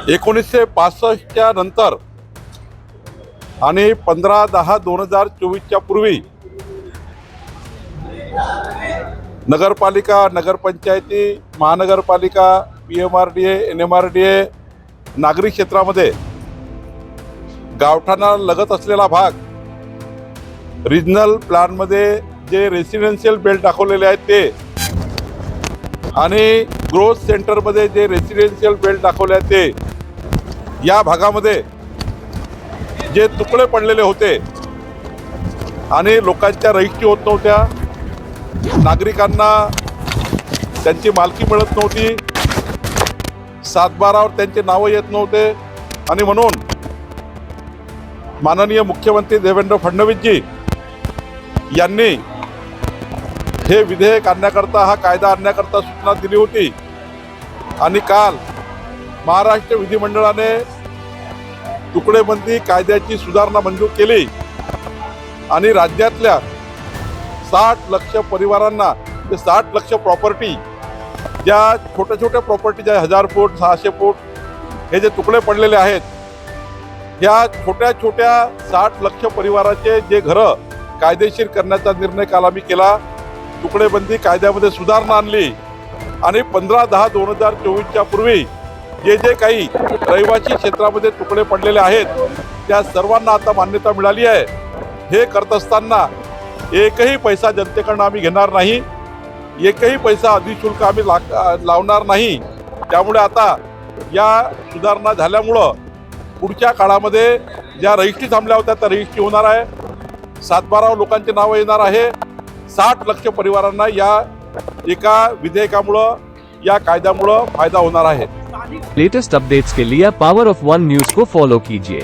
1965च्या नंतर आणि 15/10/2024च्या पूर्वी नगरपालिका, नगरपंचायती, महानगरपालिका, PMRDA, NMRDA नागरी क्षेत्रामध्ये गावठाणा लगत असलेला भाग रिजनल प्लॅनमध्ये जे रेसिडेन्शियल बेल्ट दाखवलेले आहेत ते आणि ग्रोथ सेंटरमध्ये जे रेसिडेन्शियल बेल्ट दाखवले आहेत ते या भागामध्ये जे तुकडे पडलेले होते आणि लोकांच्या रहिष्टी होत नव्हत्या, नागरिकांना त्यांची मालकी मिळत नव्हती, सातबारावर त्यांचे नावं येत नव्हते आणि म्हणून माननीय मुख्यमंत्री देवेंद्र फडणवीसजी यांनी हे विधेयक आणण्याकरता, हा कायदा आणण्याकरता सूचना दिली होती आणि काल महाराष्ट्र विधिमंडळाने तुकडेबंदी कायद्याची सुधारणा मंजूर केली आणि राज्यातल्या 60 लाख परिवारांना, 60 लाख प्रॉपर्टी, ज्या छोट्या छोट्या प्रॉपर्टी ज्या 1000 फूट 600 फूट हे जे तुकडे पडलेले आहेत, या छोट्या छोट्या 60 लाख परिवाराचे जे घरं कायदेशीर करण्याचा निर्णय काल आम्ही केला. तुकडेबंदी कायद्यामध्ये सुधारणा आणली आणि 15/10/2024च्या पूर्वी जे जे काही रहिवासी क्षेत्रामध्ये तुकडे पडलेले आहेत त्या सर्वांना आता मान्यता मिळाली आहे. हे करत असताना एकही पैसा जनतेकडून आम्ही घेणार नाही, एकही पैसा अधिशुल्क आम्ही लावणार नाही. त्यामुळे आता या सुधारणा झाल्यामुळं पुढच्या काळामध्ये ज्या रजिस्ट्री थांबल्या होत्या त्या रजिस्ट्री होणार आहे, सातबारावर लोकांचे नावं येणार आहे. 60 लाख परिवारांना या एका विधेयकामुळं, या कायद्यामुळं फायदा होणार आहे. लेटेस्ट अपडेट्स के लिए पावर ऑफ वन न्यूज को फॉलो कीजिए.